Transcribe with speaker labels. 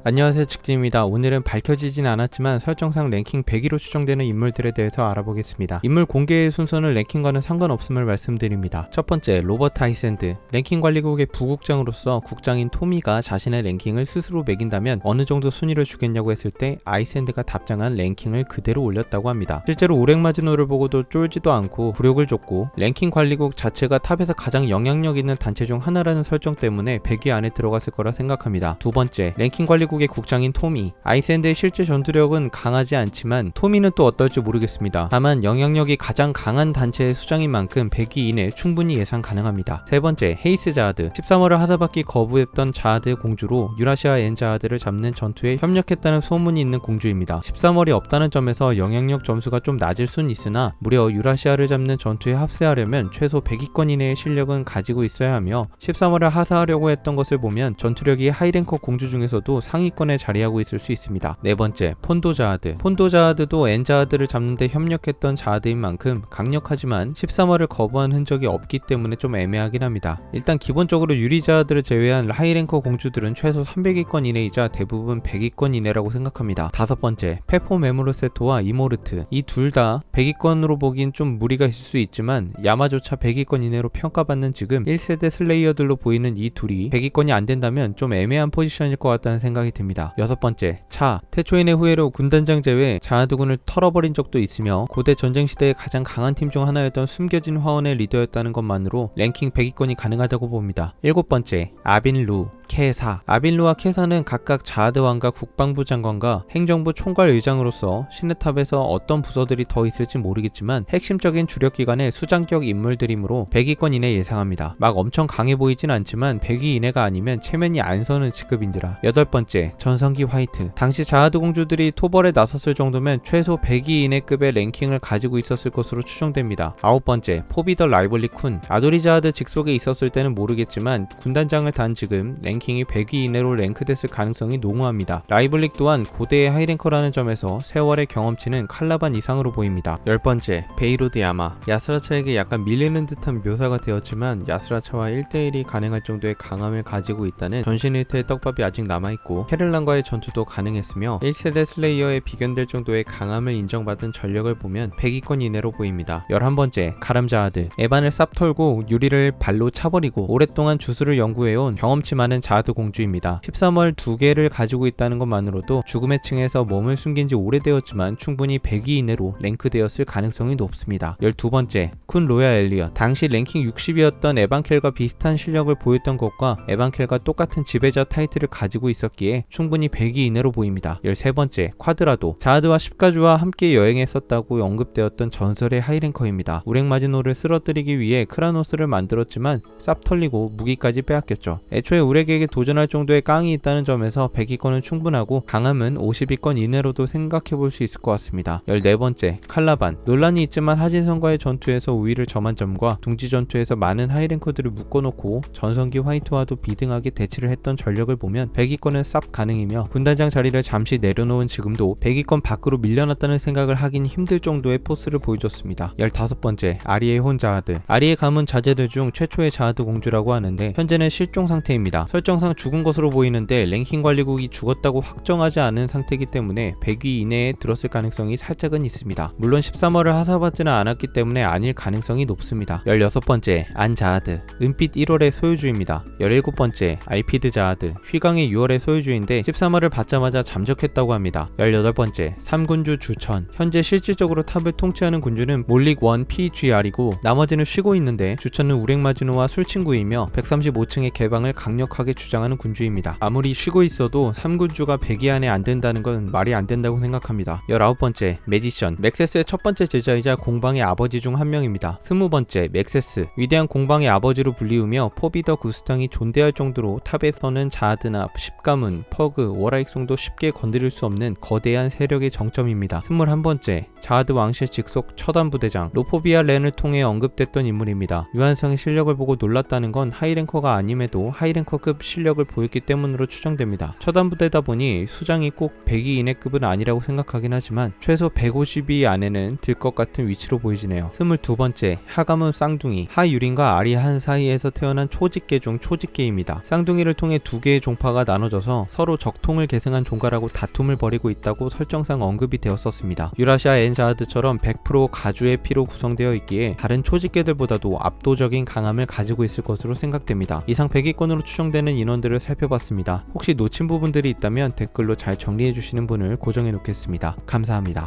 Speaker 1: 안녕하세요, 직진입니다. 오늘은 밝혀지진 않았지만 설정상 랭킹 100위로 추정되는 인물들에 대해서 알아보겠습니다. 인물 공개의 순서는 랭킹과는 상관없음을 말씀드립니다. 첫 번째, 로버트 아이샌드. 랭킹 관리국의 부국장으로서 국장인 토미가 자신의 랭킹을 스스로 매긴다면 어느 정도 순위를 주겠냐고 했을 때 아이샌드가 답장한 랭킹을 그대로 올렸다고 합니다. 실제로 우랭마지노를 보고도 쫄지도 않고 굴욕을 줬고 랭킹 관리국 자체가 탑에서 가장 영향력 있는 단체 중 하나라는 설정 때문에 100위 안에 들어갔을 거라 생각합니다. 두 번째, 랭킹 관리국의 국장인 토미. 아이샌드의 실제 전투력은 강하지 않지만 토미는 또 어떨지 모르겠습니다. 다만 영향력이 가장 강한 단체의 수장인 만큼 100위 이내 충분히 예상 가능합니다. 세 번째, 헤이스 자하드. 13월을 하사받기 거부했던 자하드의 공주로 유라시아 엔 자하드를 잡는 전투에 협력했다는 소문이 있는 공주입니다. 13월이 없다는 점에서 영향력 점수가 좀 낮을 순 있으나 무려 유라시아를 잡는 전투에 합세하려면 최소 100위권 이내의 실력은 가지고 있어야 하며 13월을 하사하려고 했던 것을 보면 전투력이 하이랭커 공주 중에서도 상위권에 자리하고 있을 수 있습니다. 네 번째, 폰도 자하드. 폰도 자하드도 엔 자하드를 잡는데 협력했던 자하드인 만큼 강력하지만 13월을 거부한 흔적이 없기 때문에 좀 애매하긴 합니다. 일단 기본적으로 유리 자하드를 제외한 하이랭커 공주들은 최소 300위권 이내이자 대부분 100위권 이내라고 생각합니다. 다섯 번째, 페포 메모르세토와 이모르트. 이 둘 다 100위권으로 보긴 좀 무리가 있을 수 있지만 야마조차 100위권 이내로 평가받는 지금 1세대 슬레이어들로 보이는 이 둘이 100위권이 안 된다면 좀 애매한 포지션일 것 같다는 생각이 듭니다. 여섯 번째, 차. 태초인의 후예로 군단장 제외 자하드군을 털어버린 적도 있으며 고대 전쟁시대의 가장 강한 팀 중 하나였던 숨겨진 화원의 리더였다는 것만으로 랭킹 100위권이 가능하다고 봅니다. 일곱 번째, 아빈루, 케사. 아빈루와 케사는 각각 자하드 왕과 국방부 장관과 행정부 총괄 의장으로서 시네탑에서 어떤 부서들이 더 있을지 모르겠지만 핵심적인 주력기관의 수장격 인물들이므로 100위권 이내 예상합니다. 막 엄청 강해 보이진 않지만 100위 이내가 아니면 체면이 안 서는 직급인지라. 여덟 번째, 전성기 화이트. 당시 자하드 공주들이 토벌에 나섰을 정도면 최소 100위 이내급의 랭킹을 가지고 있었을 것으로 추정됩니다. 아홉 번째, 포비더 라이벌리 쿤. 아도리 자하드 직속에 있었을 때는 모르겠지만 군단장을 단 지금 랭킹이 100위 이내로 랭크됐을 가능성이 농후합니다. 라이벌릭 또한 고대의 하이랭커라는 점에서 세월의 경험치는 칼라반 이상으로 보입니다. 열 번째, 베이로드 야마. 야스라차에게 약간 밀리는 듯한 묘사가 되었지만 야스라차와 1대1이 가능할 정도의 강함을 가지고 있다는 전신일태의 떡밥이 아직 남아있고 케를란과의 전투도 가능했으며 1세대 슬레이어에 비견될 정도의 강함을 인정받은 전력을 보면 100위권 이내로 보입니다. 11번째, 가람 자하드. 에반을 쌉 털고 유리를 발로 차버리고 오랫동안 주술을 연구해온 경험치 많은 자하드 공주입니다. 13월 2개를 가지고 있다는 것만으로도 죽음의 층에서 몸을 숨긴 지 오래되었지만 충분히 100위 이내로 랭크되었을 가능성이 높습니다. 12번째, 쿤 로야 엘리엇. 당시 랭킹 60이었던 에반켈과 비슷한 실력을 보였던 것과 에반켈과 똑같은 지배자 타이틀을 가지고 있었기에 충분히 100위 이내로 보입니다. 13번째, 콰드라도. 자하드와 십가주와 함께 여행했었다고 언급되었던 전설의 하이랭커입니다. 우랭마지노를 쓰러뜨리기 위해 크라노스를 만들었지만 쌉 털리고 무기까지 빼앗겼죠. 애초에 우렉에게 도전할 정도의 깡이 있다는 점에서 100위권은 충분하고 강함은 50위권 이내로도 생각해볼 수 있을 것 같습니다. 14번째, 칼라반. 논란이 있지만 하진성과의 전투에서 우위를 점한 점과 둥지 전투에서 많은 하이랭커들을 묶어놓고 전성기 화이트와도 비등하게 대치를 했던 전력을 보면 100위권은 쌉 가능이며 군단장 자리를 잠시 내려놓은 지금도 100위권 밖으로 밀려났다는 생각을 하긴 힘들 정도의 포스를 보여줬습니다. 15번째, 아리의 혼 자하드. 아리의 가문 자제들 중 최초의 자하드 공주라고 하는데 현재는 실종 상태입니다. 설정상 죽은 것으로 보이는데 랭킹 관리국이 죽었다고 확정하지 않은 상태이기 때문에 100위 이내에 들었을 가능성이 살짝은 있습니다. 물론 13월을 하사받지는 않았기 때문에 아닐 가능성이 높습니다. 16번째, 안 자하드. 은빛 1월의 소유주입니다. 17번째, 알피드 자하드. 휘강의 6월의 소유주인데 13월을 받자마자 잠적했다고 합니다. 18번째, 3군주 주천. 현재 실질적으로 탑을 통치하는 군주는 몰릭 1 PGR이고 나머지는 쉬고 있는데 주천은 우랭마지노와 술친구이며 135층의 개방을 강력하게 주장하는 군주입니다. 아무리 쉬고 있어도 3군주가 100위 안에 안 된다는 건 말이 안 된다고 생각합니다. 19번째, 매지션. 맥세스의 첫 번째 제자이자 공방의 아버지 중 한 명입니다. 20번째, 맥세스. 위대한 공방의 아버지로 불리우며 포비더 구스탕이 존대할 정도로 탑에서는 자하드나 십가문, 퍼그, 워라익송도 쉽게 건드릴 수 없는 거대한 세력의 정점입니다. 21번째, 자하드 왕실 직속 처단부대장. 로포비아 렌을 통해 언급됐던 인물입니다. 유한성의 실력을 보고 놀랐다는 건 하이랭커가 아님에도 하이랭커급 실력을 보였기 때문으로 추정됩니다. 처단부대다 보니 수장이 꼭 100위 이내급은 아니라고 생각하긴 하지만 최소 150위 안에는 들 것 같은 위치로 보이지네요. 22번째, 하가문 쌍둥이. 하유린과 아리한 사이에서 태어난 초직계 중 초직계입니다. 쌍둥이를 통해 두 개의 종파가 나눠져서 서로 적통을 계승한 종가라고 다툼을 벌이고 있다고 설정상 언급이 되었었습니다. 유라시아 엔자하드처럼 100% 가주의 피로 구성되어 있기에 다른 초집게들보다도 압도적인 강함을 가지고 있을 것으로 생각됩니다. 이상 100위권으로 추정되는 인원들을 살펴봤습니다. 혹시 놓친 부분들이 있다면 댓글로 잘 정리해 주시는 분을 고정해 놓겠습니다. 감사합니다.